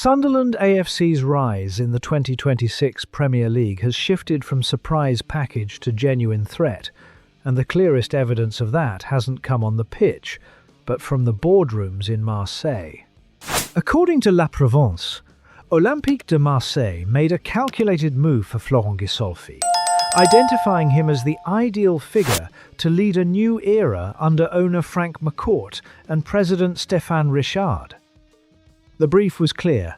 Sunderland A.F.C.'s rise in the 2026 Premier League has shifted from surprise package to genuine threat, and the clearest evidence of that hasn't come on the pitch, but from the boardrooms in Marseille. According to La Provence, Olympique de Marseille made a calculated move for Florent Gisulfi, identifying him as the ideal figure to lead a new era under owner Frank McCourt and president Stéphane Richard. The brief was clear: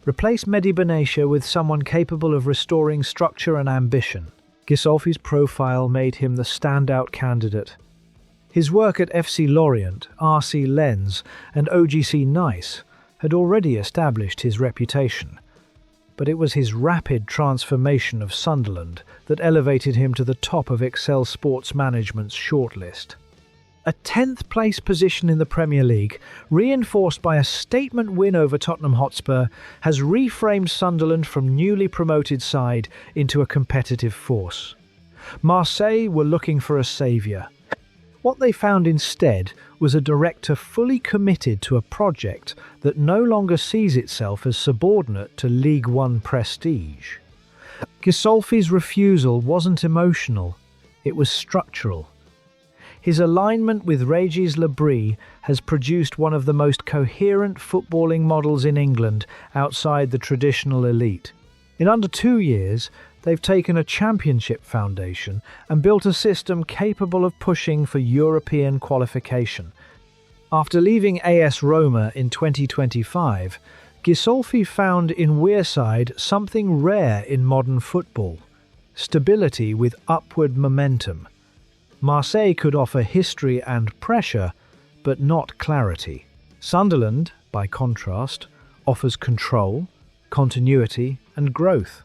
replace Mehdi Benatia with someone capable of restoring structure and ambition. Gisulfi's profile made him the standout candidate. His work at FC Lorient, RC Lens and OGC Nice had already established his reputation. But it was his rapid transformation of Sunderland that elevated him to the top of Excel Sports Management's shortlist. A 10th place position in the Premier League, reinforced by a statement win over Tottenham Hotspur, has reframed Sunderland from newly promoted side into a competitive force. Marseille were looking for a saviour. What they found instead was a director fully committed to a project that no longer sees itself as subordinate to League One prestige. Gisulfi's refusal wasn't emotional, it was structural. His alignment with Régis Le Bris has produced one of the most coherent footballing models in England outside the traditional elite. In under 2 years, they've taken a championship foundation and built a system capable of pushing for European qualification. After leaving AS Roma in 2025, Gisulfi found in Wearside something rare in modern football: stability with upward momentum. Marseille could offer history and pressure, but not clarity. Sunderland, by contrast, offers control, continuity, and growth.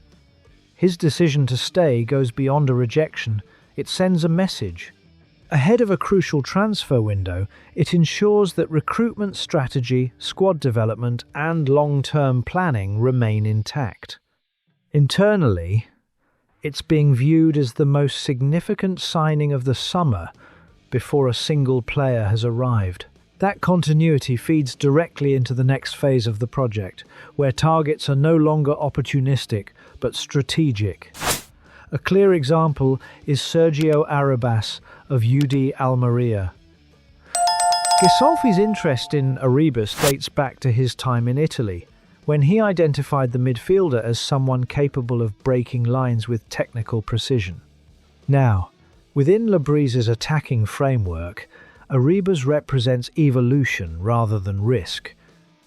His decision to stay goes beyond a rejection. It sends a message. Ahead of a crucial transfer window, it ensures that recruitment strategy, squad development, and long-term planning remain intact. Internally, it's being viewed as the most significant signing of the summer before a single player has arrived. That continuity feeds directly into the next phase of the project, where targets are no longer opportunistic but strategic. A clear example is Sergio Arribas of UD Almeria. Gisulfi's interest in Arribas dates back to his time in Italy, when he identified the midfielder as someone capable of breaking lines with technical precision. Now, within Le Bris's attacking framework, Arribas represents evolution rather than risk.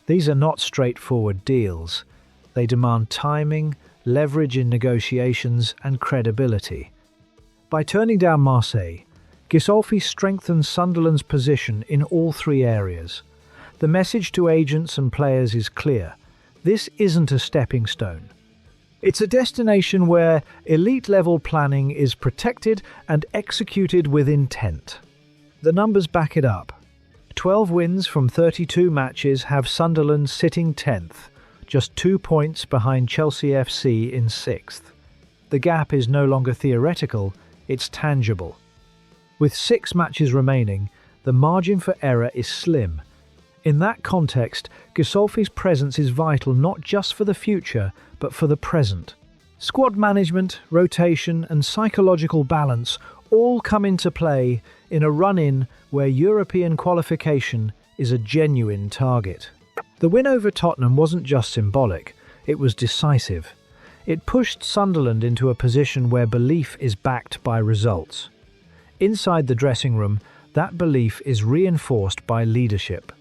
These are not straightforward deals. They demand timing, leverage in negotiations, and credibility. By turning down Marseille, Gisulfi strengthens Sunderland's position in all three areas. The message to agents and players is clear: this isn't a stepping stone. It's a destination where elite-level planning is protected and executed with intent. The numbers back it up. 12 wins from 32 matches have Sunderland sitting 10th, just 2 points behind Chelsea FC in 6th. The gap is no longer theoretical, it's tangible. With 6 matches remaining, the margin for error is slim. In that context, Gisulfi's presence is vital not just for the future, but for the present. Squad management, rotation, and psychological balance all come into play in a run-in where European qualification is a genuine target. The win over Tottenham wasn't just symbolic, it was decisive. It pushed Sunderland into a position where belief is backed by results. Inside the dressing room, that belief is reinforced by leadership.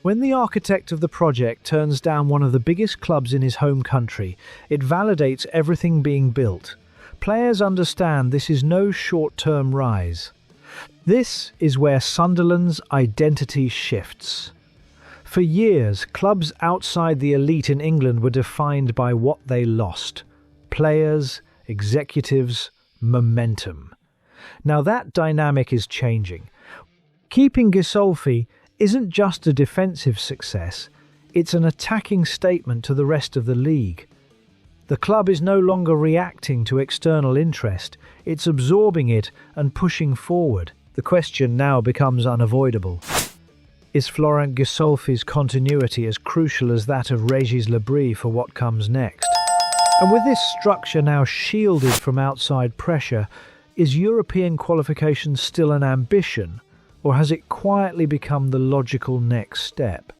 When the architect of the project turns down one of the biggest clubs in his home country, it validates everything being built. Players understand this is no short-term rise. This is where Sunderland's identity shifts. For years, clubs outside the elite in England were defined by what they lost: players, executives, momentum. Now that dynamic is changing. Keeping Gisulfi isn't just a defensive success, it's an attacking statement to the rest of the league. The club is no longer reacting to external interest, it's absorbing it and pushing forward. The question now becomes unavoidable. Is Florent Gisulfi's continuity as crucial as that of Régis Lebris for what comes next? And with this structure now shielded from outside pressure, is European qualification still an ambition, or has it quietly become the logical next step?